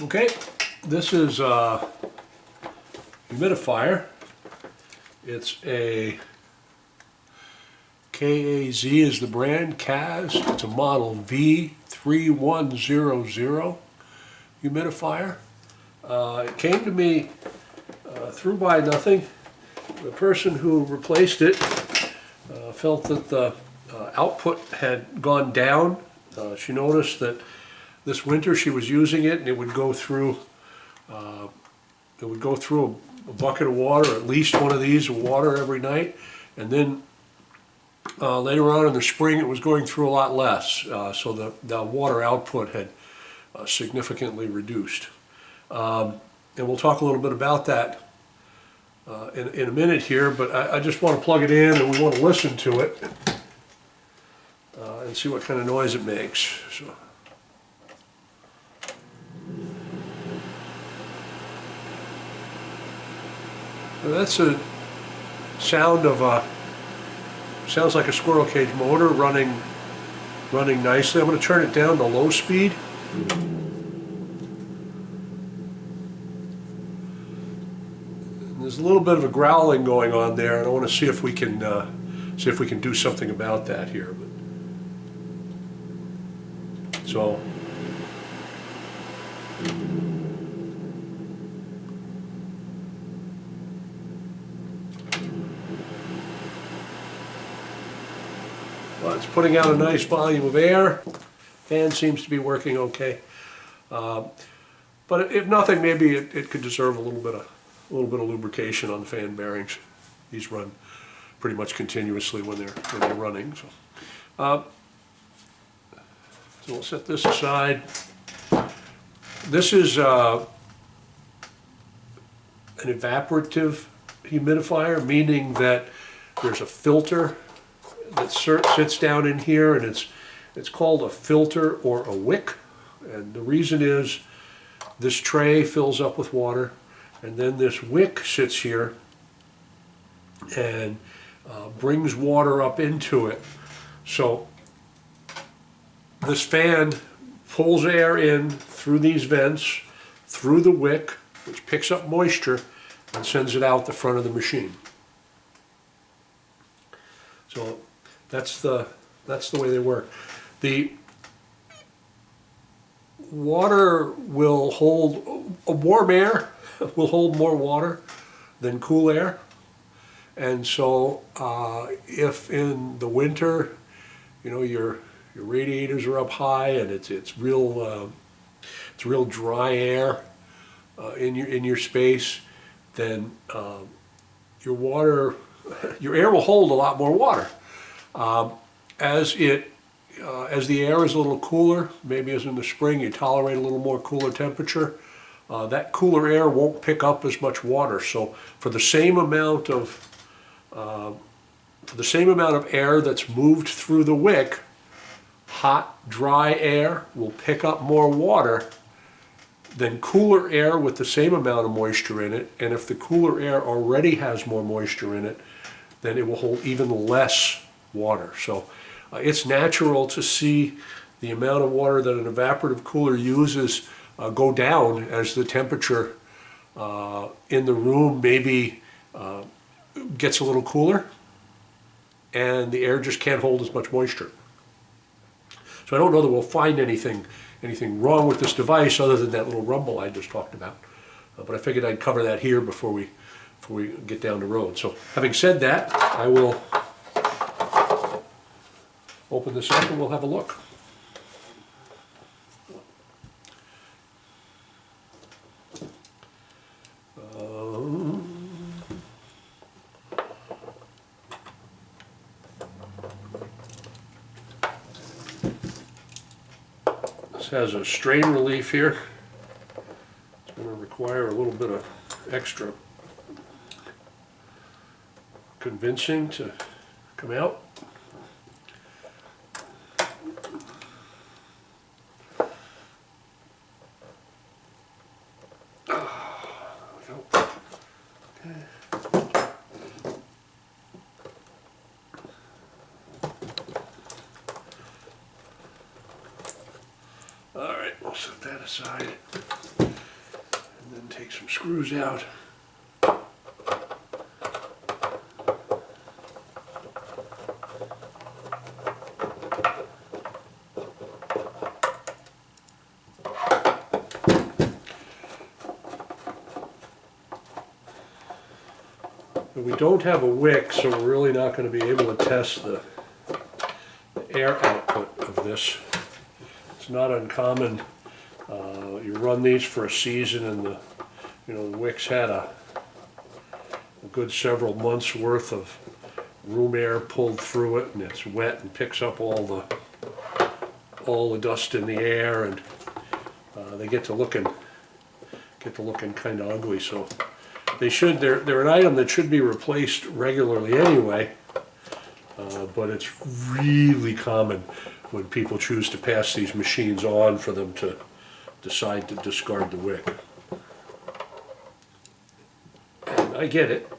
Okay, this is a humidifier. It's a KAZ is the brand, KAZ. It's a model V3100 humidifier. It came to me through Buy Nothing. The person who replaced it felt that the output had gone down. She noticed that this winter she was using it and it would go through a bucket of water, at least one of these of water every night, and then later on in the spring it was going through a lot less, so the water output had significantly reduced. And we'll talk a little bit about that in a minute here, but I just want to plug it in and we want to listen to it and see what kind of noise it makes. So that's a sound of sounds like a squirrel cage motor running nicely. I'm going to turn it down to low speed. And there's a little bit of a growling going on there, and I want to see if we can do something about that here. So. Well, it's putting out a nice volume of air. Fan seems to be working okay. But if nothing, maybe it could deserve a little bit of lubrication on the fan bearings. These run pretty much continuously when they're running. So we'll set this aside. This is an evaporative humidifier, meaning that there's a filter that sits down in here, and it's called a filter or a wick. And the reason is this tray fills up with water, and then this wick sits here and brings water up into it. So this fan pulls air in through these vents, through the wick, which picks up moisture and sends it out the front of the machine. So that's the way they work. The water will hold, warm air will hold more water than cool air. And so if in the winter, your radiators are up high and it's real dry air in your space, then your air will hold a lot more water. As the air is a little cooler, maybe as in the spring you tolerate a little more cooler temperature, that cooler air won't pick up as much water. So for the same amount of air that's moved through the wick, hot, dry air will pick up more water than cooler air with the same amount of moisture in it. And if the cooler air already has more moisture in it, then it will hold even less water. So it's natural to see the amount of water that an evaporative cooler uses go down as the temperature in the room maybe gets a little cooler and the air just can't hold as much moisture. So I don't know that we'll find anything wrong with this device other than that little rumble I just talked about. But I figured I'd cover that here before we get down the road. So having said that, I will open this up and we'll have a look. This has a strain relief here. It's going to require a little bit of extra convincing to come out. All right, we'll set that aside. take some screws out. We don't have a wick, so we're really not going to be able to test the air output of this. It's not uncommon. You run these for a season, and the wick's had a good several months worth of room air pulled through it, and it's wet and picks up all the dust in the air, and they get to looking kind of ugly. So they're an item that should be replaced regularly anyway, but it's really common when people choose to pass these machines on for them to decide to discard the wick. And I get it,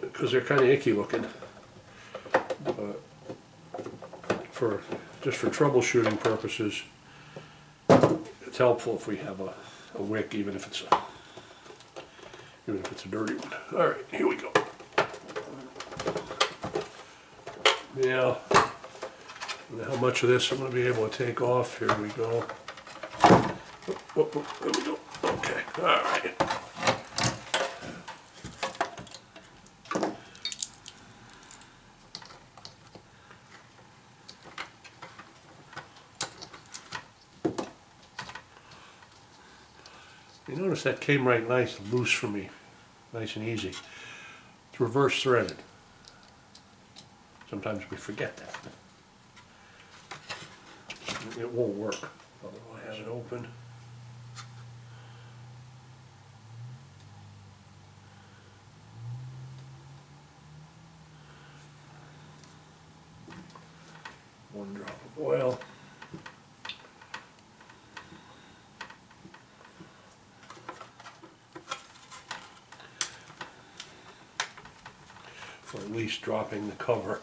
because they're kind of icky looking, but just for troubleshooting purposes, it's helpful if we have a wick, even if it's a dirty one. All right, here we go. Now, how much of this I'm going to be able to take off? Here we go. There we go. Okay, all right. You notice that came right nice, loose for me, nice and easy. It's reverse threaded. Sometimes we forget that. It won't work. Although I have it open. One drop of oil. For at least dropping the cover,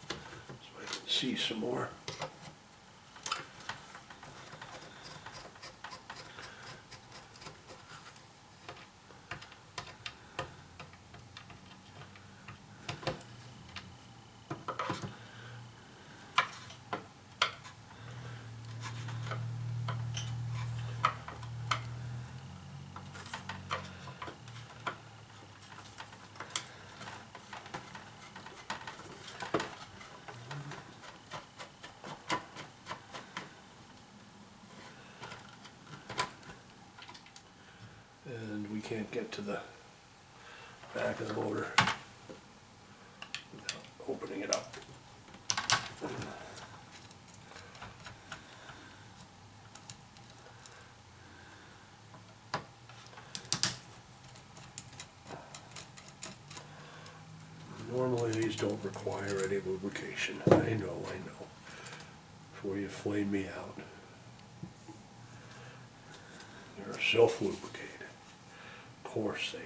so I can see some more. And we can't get to the back of the motor without opening it up. Normally these don't require any lubrication. I know. Before you flame me out. They're self-lubricated. Of course they are.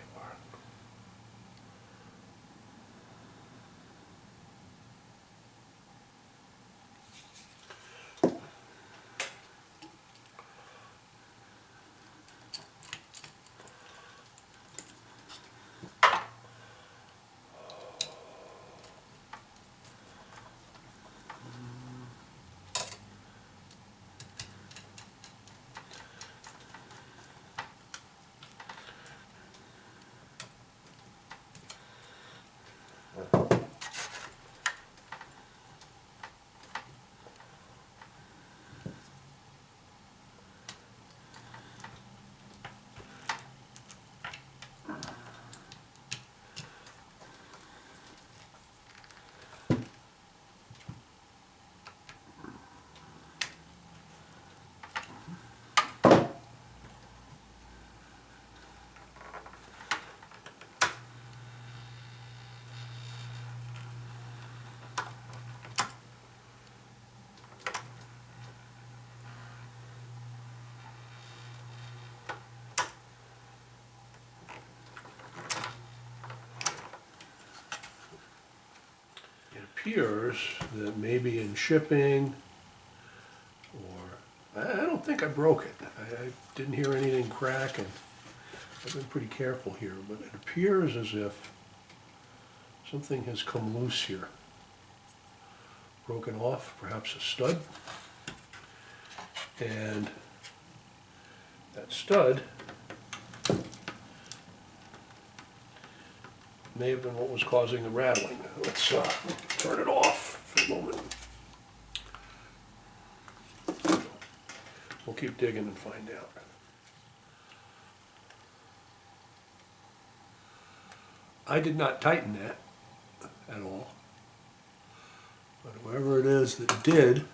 Appears that maybe in shipping, or I don't think I broke it. I didn't hear anything crack, and I've been pretty careful here, but it appears as if something has come loose here. Broken off, perhaps a stud. And that stud may have been what was causing the rattling. Let's turn it off for a moment. We'll keep digging and find out. I did not tighten that at all, but whoever it is that did,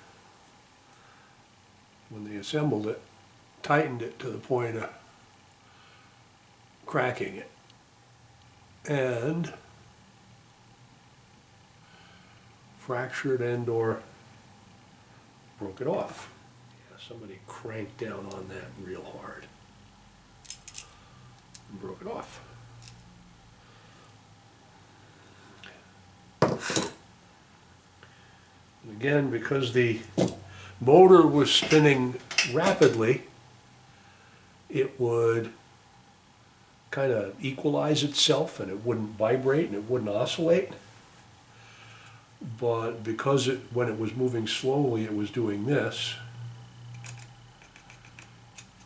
when they assembled it, tightened it to the point of cracking it, and fractured and or broke it off. Yeah, somebody cranked down on that real hard and broke it off. And again, because the motor was spinning rapidly, it would kind of equalize itself and it wouldn't vibrate and it wouldn't oscillate. But because when it was moving slowly, it was doing this,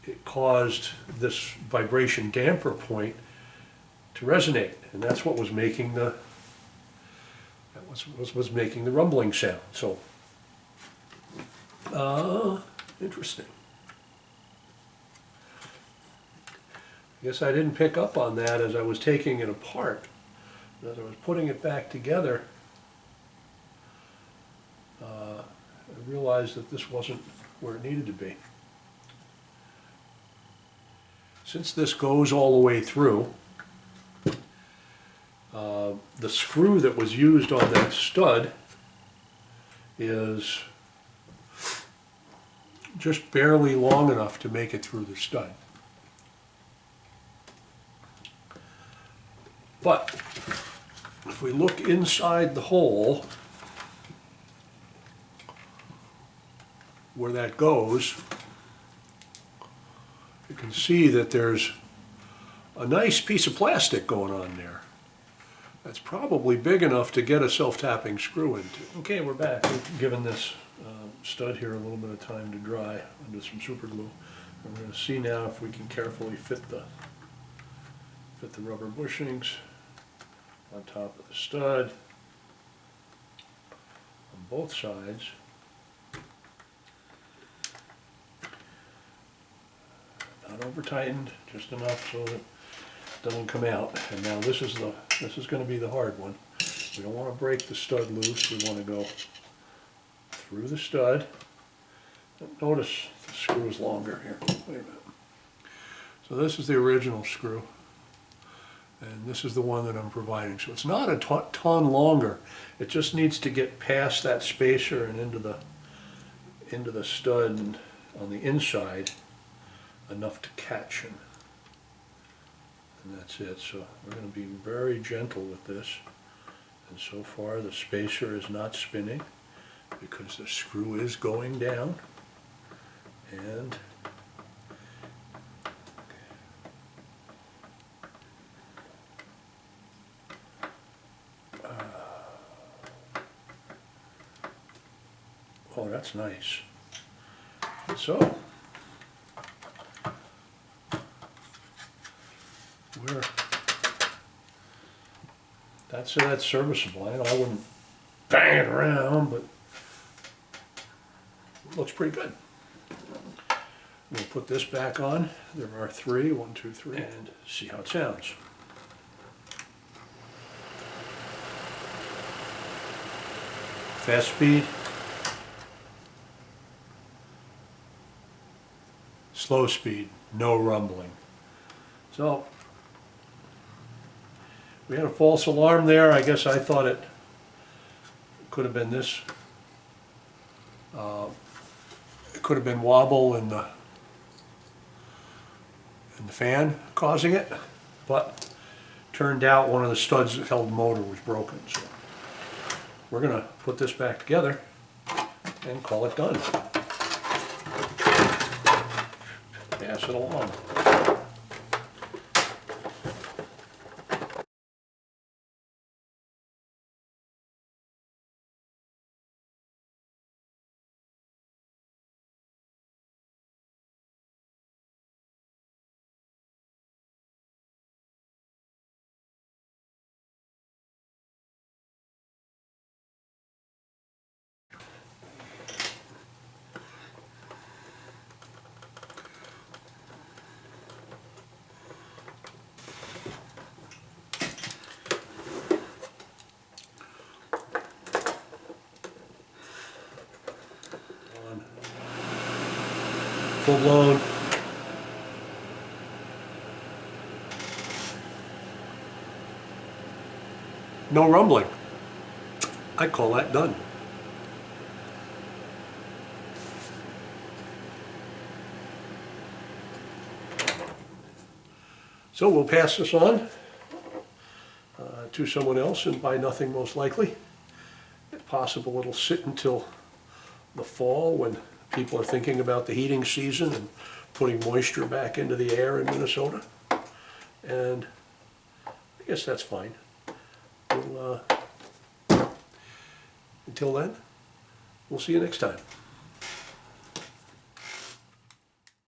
it caused this vibration damper point to resonate, and that's what was making the was making the rumbling sound. So, interesting. I guess I didn't pick up on that as I was taking it apart. As I was putting it back together, I realized that this wasn't where it needed to be. Since this goes all the way through, the screw that was used on that stud is just barely long enough to make it through the stud. But if we look inside the hole where that goes, you can see that there's a nice piece of plastic going on there. That's probably big enough to get a self-tapping screw into. Okay, we're back. We've given this stud here a little bit of time to dry under some super glue. And we're going to see now if we can carefully fit the rubber bushings on top of the stud on both sides. Not over tightened, just enough so that it doesn't come out. And now this is going to be the hard one. We don't want to break the stud loose. We want to go through the stud. Notice the screw is longer here. Wait a minute. So this is the original screw, and this is the one that I'm providing. So it's not a ton longer. It just needs to get past that spacer and into the stud and on the inside enough to catch, and that's it. So we're going to be very gentle with this, and so far the spacer is not spinning because the screw is going down, and oh, that's nice. So that's serviceable. I know I wouldn't bang it around, but it looks pretty good. We'll put this back on. There are three, 1, 2, 3, and see how it sounds. Fast speed, slow speed, no rumbling. So we had a false alarm there. I guess I thought it could have been this. It could have been wobble in the fan causing it, but turned out one of the studs that held the motor was broken. So we're going to put this back together and call it done. Pass it along. full blown. No rumbling. I call that done. So we'll pass this on to someone else and buy nothing most likely. If possible, it'll sit until the fall when people are thinking about the heating season and putting moisture back into the air in Minnesota. And I guess that's fine. Until then, we'll see you next time.